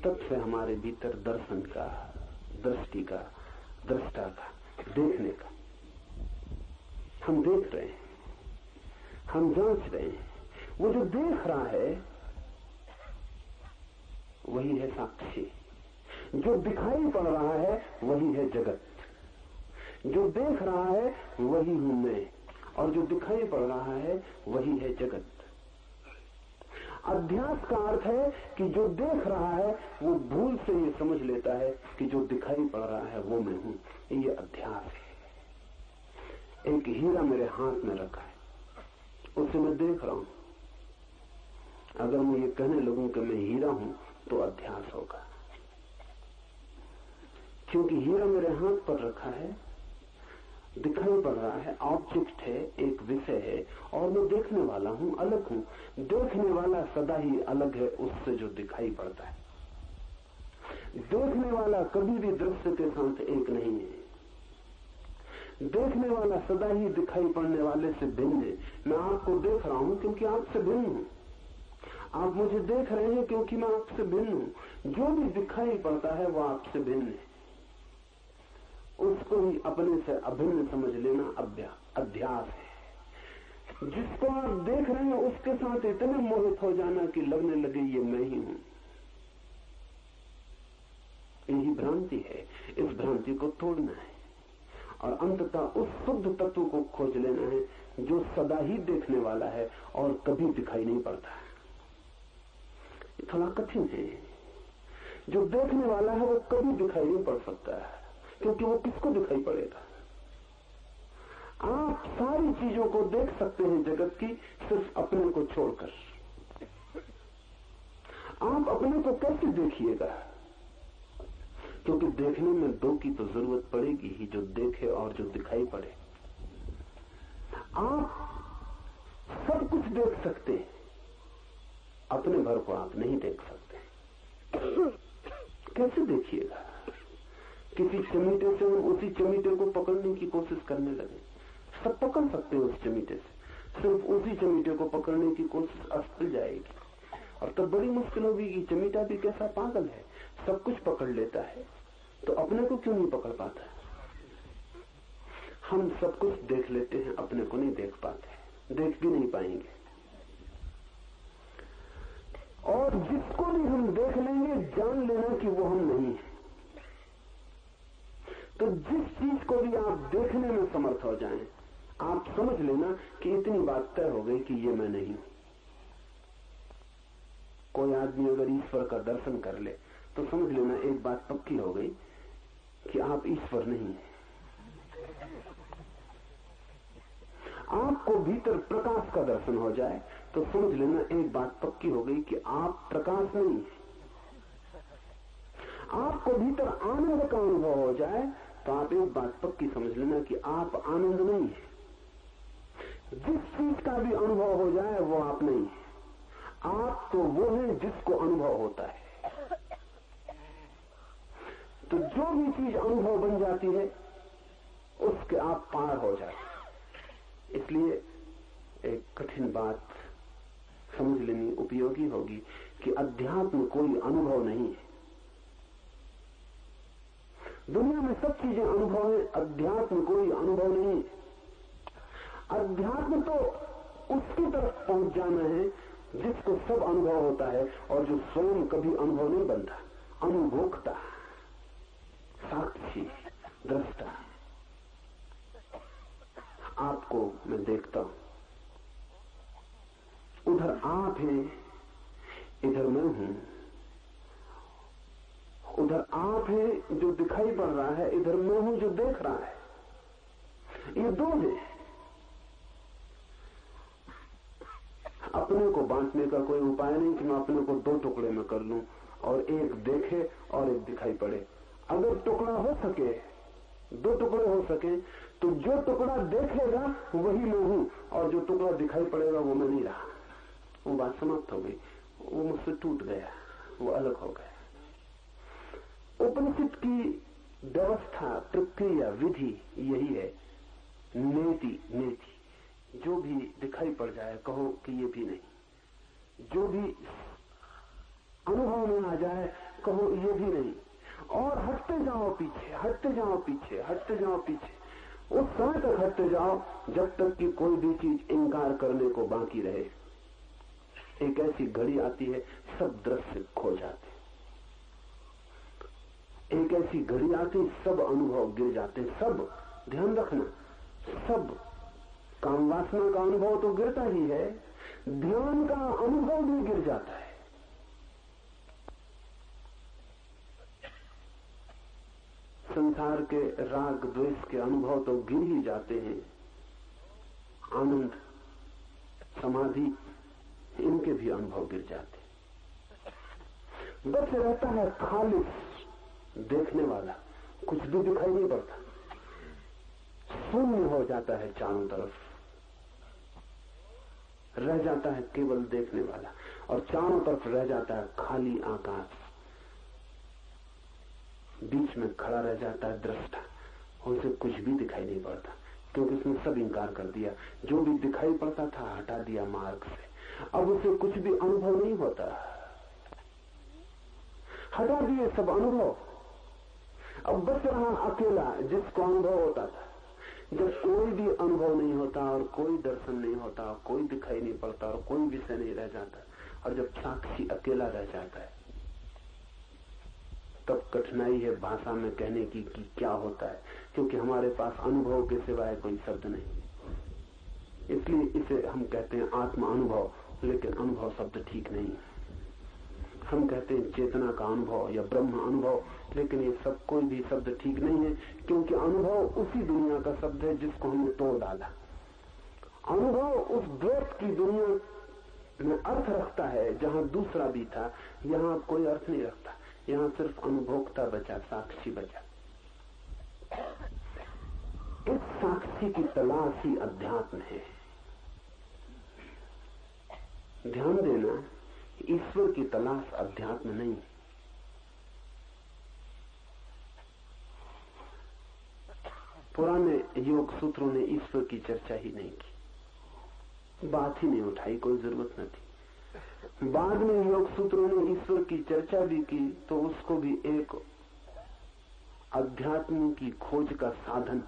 तब से हमारे भीतर दर्शन का, दृष्टि का, दृष्टा का, देखने का, हम देख रहे हैं, हम जांच रहे हैं। वो जो देख रहा है वही है साक्षी, जो दिखाई पड़ रहा है वही है जगत। जो देख रहा है वही हूं मैं, और जो दिखाई पड़ रहा है वही है जगत। अध्यास का अर्थ है कि जो देख रहा है वो भूल से ये समझ लेता है कि जो दिखाई पड़ रहा है वो मैं हूं। ये अध्यास है। एक हीरा मेरे हाथ में रखा है, उसे मैं देख रहा हूं। अगर मैं ये कहने लगूं कि मैं हीरा हूं तो अध्यास होगा, क्योंकि हीरा मेरे हाथ पर रखा है, दिखाई पड़ रहा है, ऑब्जेक्ट है, एक विषय है, और मैं देखने वाला हूं, अलग हूं। देखने वाला सदा ही अलग है उससे जो दिखाई पड़ता है। देखने वाला कभी भी दृश्य के साथ एक नहीं है। देखने वाला सदा ही दिखाई पड़ने वाले से भिन्न है। मैं आपको देख रहा हूं क्योंकि आपसे भिन्न हूं, आप मुझे देख रहे हैं क्योंकि मैं आपसे भिन्न हूं। जो भी दिखाई पड़ता है वो आपसे भिन्न है। उसको ही अपने से अभिन्न समझ लेना अध्यास है। जिसको आप देख रहे हैं उसके साथ इतने मोहित हो जाना कि लगने लगे ये मैं ही हूं। यही भ्रांति है। इस भ्रांति को तोड़ना है और अंततः उस शुद्ध तत्व को खोज लेना है जो सदा ही देखने वाला है और कभी दिखाई नहीं पड़ता। ये थोड़ा कठिन है। जो देखने वाला है वो कभी दिखाई नहीं पड़ सकता है, क्योंकि वो किसको दिखाई पड़ेगा। आप सारी चीजों को देख सकते हैं जगत की, सिर्फ अपने को छोड़कर। आप अपने को कैसे देखिएगा, क्योंकि देखने में दो की तो जरूरत पड़ेगी ही, जो देखे और जो दिखाई पड़े। आप सब कुछ देख सकते हैं, अपने भर को आप नहीं देख सकते। कैसे देखिएगा। किसी चमीटे से हम उसी चमीटे को पकड़ने की कोशिश करने लगे, सब पकड़ सकते हैं उस चमीटे से, सिर्फ उसी चमीटे को पकड़ने की कोशिश असफल जाएगी। और तब बड़ी मुश्किल होगी कि चमीटा भी कैसा पागल है, सब कुछ पकड़ लेता है तो अपने को क्यों नहीं पकड़ पाता। हम सब कुछ देख लेते हैं, अपने को नहीं देख पाते, देख भी नहीं पाएंगे। और जिसको भी हम देख लेंगे जान लेना कि वो हम नहीं है। तो जिस चीज को भी आप देखने में समर्थ हो जाएं, आप समझ लेना कि इतनी बात तय हो गई कि ये मैं नहीं हूं। कोई आदमी अगर ईश्वर का दर्शन कर ले तो समझ लेना एक बात पक्की हो गई कि आप ईश्वर नहीं हैं। आपको भीतर प्रकाश का दर्शन हो जाए तो समझ लेना एक बात पक्की हो गई कि आप प्रकाश नहीं है। आपको भीतर आनंद का अनुभव हो जाए तो आप एक बात पक्की समझ लेना कि आप आनंद नहीं है। जिस चीज का भी अनुभव हो जाए वो आप नहीं है। आप तो वो है जिसको अनुभव होता है। तो जो भी चीज अनुभव बन जाती है उसके आप पार हो जाते। इसलिए एक कठिन बात समझ लेनी उपयोगी होगी कि अध्यात्म कोई अनुभव नहीं है। दुनिया में सब चीजें अनुभव है, अध्यात्म कोई अनुभव नहीं है। अध्यात्म तो उसकी तरफ पहुंच जाना है जिसको सब अनुभव होता है और जो स्वयं कभी अनुभव नहीं बनता। अनुभोक्ता, साक्षी, दृष्टा। आपको मैं देखता हूं, उधर आप हैं, इधर मैं हूं। उधर आप हैं जो दिखाई पड़ रहा है, इधर मैं हूं जो देख रहा है। ये दो हैं। अपने को बांटने का कोई उपाय नहीं कि मैं अपने को दो टुकड़े में कर लूं और एक देखे और एक दिखाई पड़े। अगर टुकड़ा हो सके, दो टुकड़े हो सके, तो जो टुकड़ा देखेगा वही मैं हूं और जो टुकड़ा दिखाई पड़ेगा वो मैं नहीं रहा। वो बात समाप्त हो गई, वो मुझसे टूट गया, वो अलग हो गया। उपनिषद की व्यवस्था, प्रक्रिया, विधि यही है। नेति नेति, जो भी दिखाई पड़ जाए कहो कि ये भी नहीं। जो भी अनुभव में आ जाए कहो ये भी नहीं, और हटते जाओ पीछे, हटते जाओ पीछे, हटते जाओ पीछे। उस समय तक हटते जाओ जब तक कि कोई भी चीज इंकार करने को बाकी रहे। एक ऐसी घड़ी आती है सब दृश्य खो जाते, एक ऐसी घड़ी आती सब अनुभव गिर जाते। सब ध्यान रखना, सब काम वासना का अनुभव तो गिरता ही है, ध्यान का अनुभव भी गिर जाता है। संसार के राग द्वेष के अनुभव तो गिर ही जाते हैं, आनंद समाधि इनके भी अनुभव गिर जाते हैं। बस रहता है खालिस देखने वाला, कुछ भी दिखाई नहीं पड़ता, शून्य हो जाता है चारों तरफ, रह जाता है केवल देखने वाला, और चारों तरफ रह जाता है खाली आकाश। बीच में खड़ा रह जाता है दृष्टा, उसे कुछ भी दिखाई नहीं पड़ता, क्योंकि उसने सब इंकार कर दिया। जो भी दिखाई पड़ता था हटा दिया मार्ग से, अब उसे कुछ भी अनुभव नहीं होता, हटा दिए सब अनुभव। अब बच रहा अकेला जिसको अनुभव होता था। जब कोई भी अनुभव नहीं होता और कोई दर्शन नहीं होता, कोई दिखाई नहीं पड़ता और कोई विषय नहीं रह जाता, और जब साक्षी अकेला रह जाता है, तब कठिनाई है भाषा में कहने की कि क्या होता है, क्योंकि हमारे पास अनुभव के सिवाय कोई शब्द नहीं। इसलिए इसे हम कहते हैं आत्मा अनुभव, लेकिन अनुभव शब्द ठीक नहीं है। हम कहते हैं चेतना का अनुभव या ब्रह्म अनुभव, लेकिन ये सब कोई भी शब्द ठीक नहीं है, क्योंकि अनुभव उसी दुनिया का शब्द है जिसको हमने तोड़ डाला। अनुभव उस द्वैत की दुनिया में अर्थ रखता है जहां दूसरा भी था, यहां कोई अर्थ नहीं रखता, यहां सिर्फ अनुभोक्ता बचा, साक्षी बचा। इस साक्षी की तलाश ही अध्यात्म है। ध्यान देना, ईश्वर की तलाश अध्यात्म नहीं। पुराने योग सूत्रों ने ईश्वर की चर्चा ही नहीं की, बात ही नहीं उठाई, कोई जरूरत न थी। बाद में योग सूत्रों ने ईश्वर की चर्चा भी की तो उसको भी एक अध्यात्म की खोज का साधन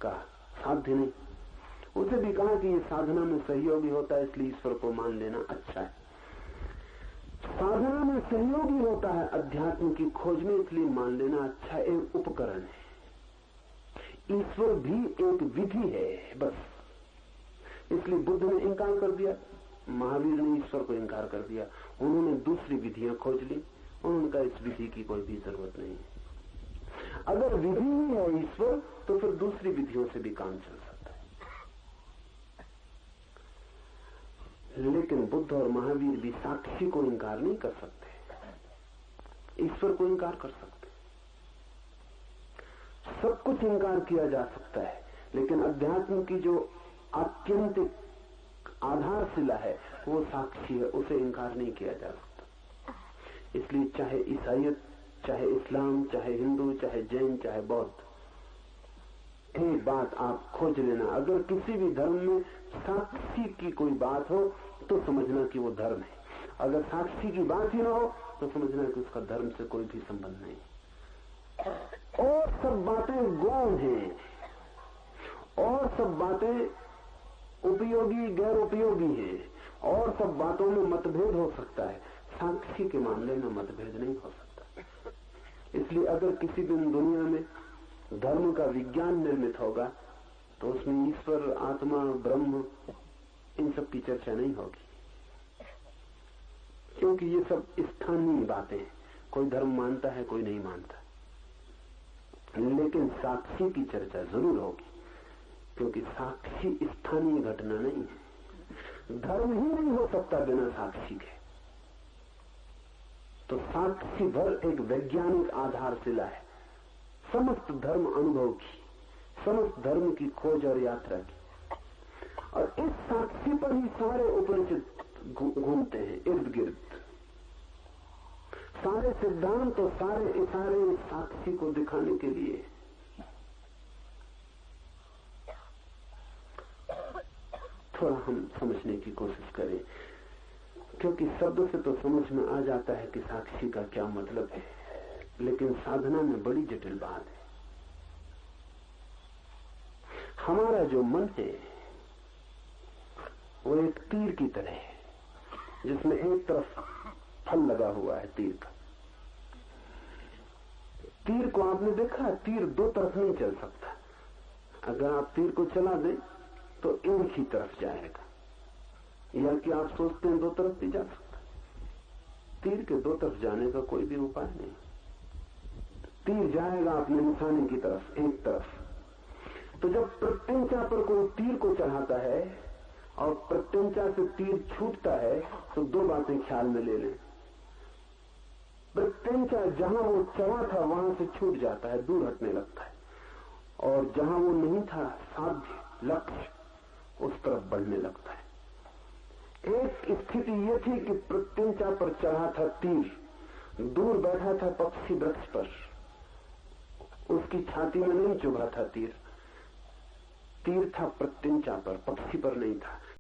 का साध्य नहीं, उसे भी कहा कि ये साधना में सहयोगी होता है, इसलिए ईश्वर को मान लेना अच्छा है। साधना में सहयोगी होता है अध्यात्म की खोज में, इसलिए मान लेना अच्छा, एक उपकरण है। ईश्वर भी एक विधि है बस। इसलिए बुद्ध ने इंकार कर दिया, महावीर ने ईश्वर को इंकार कर दिया, उन्होंने दूसरी विधियां खोज ली, उन्होंने कहा इस विधि की कोई भी जरूरत नहीं है। अगर विधि ही है ईश्वर तो फिर दूसरी विधियों से भी काम चल सकता है। लेकिन बुद्ध और महावीर भी साक्षी को इंकार नहीं कर सकते, ईश्वर को इंकार कर सकते। सब कुछ इंकार किया जा सकता है, लेकिन अध्यात्म की जो आत्यंतिक आधारशिला है वो साक्षी है, उसे इंकार नहीं किया जा सकता। इसलिए चाहे ईसाईयत, चाहे इस्लाम, चाहे हिंदू, चाहे जैन, चाहे बौद्ध, एक बात आप खोज लेना, अगर किसी भी धर्म में साक्षी की कोई बात हो तो समझना कि वो धर्म है। अगर साक्षी की बात ही ना हो तो समझना कि उसका धर्म से कोई भी संबंध नहीं। और सब बातें गौण हैं, और सब बातें उपयोगी गैर उपयोगी हैं, और सब बातों में मतभेद हो सकता है, साक्षी के मामले में मतभेद नहीं हो सकता। इसलिए अगर किसी दिन दुनिया में धर्म का विज्ञान निर्मित होगा तो उसमें ईश्वर, आत्मा, ब्रह्म, इन सब की चर्चा नहीं होगी, क्योंकि ये सब स्थानीय बातें हैं। कोई धर्म मानता है, कोई नहीं मानता, लेकिन साक्षी की चर्चा जरूर होगी, क्योंकि साक्षी स्थानीय घटना नहीं है। धर्म ही नहीं हो सकता बिना साक्षी के, तो साक्षी भर एक वैज्ञानिक आधारशिला है समस्त धर्म अनुभव की, समस्त धर्म की खोज और यात्रा की। और इस साक्षी पर ही सारे उपनिषद घूमते हैं इर्द गिर्द, सारे सिद्धांत और सारे इशारे इस साक्षी को दिखाने के लिए। थोड़ा हम समझने की कोशिश करें। क्योंकि शब्द से तो समझ में आ जाता है कि साक्षी का क्या मतलब है, लेकिन साधना में बड़ी जटिल बात है। हमारा जो मन है वो एक तीर की तरह है, जिसमें एक तरफ फल लगा हुआ है तीर का। तीर को आपने देखा, तीर दो तरफ नहीं चल सकता। अगर आप तीर को चला दें तो एक ही तरफ जाएगा, या कि आप सोचते हैं दो तरफ भी जा सकता। तीर के दो तरफ जाने का कोई भी उपाय नहीं। तीर जाएगा अपने निशाने की तरफ, एक तरफ। तो जब प्रत्यंचा पर कोई तीर को चढ़ाता है और प्रत्यंचा से तीर छूटता है, तो दो बातें ख्याल में ले लें। प्रत्यंचा जहां वो चढ़ा था वहां से छूट जाता है, दूर हटने लगता है, और जहां वो नहीं था साध्य लक्ष्य, उस तरफ बढ़ने लगता है। एक स्थिति ये थी कि प्रत्यंचा पर चढ़ा था तीर, दूर बैठा था पक्षी वृक्ष पर, उसकी छाती में नहीं चुभा था तीर। तीर था प्रत्यंचा पर, पक्षी पर नहीं था।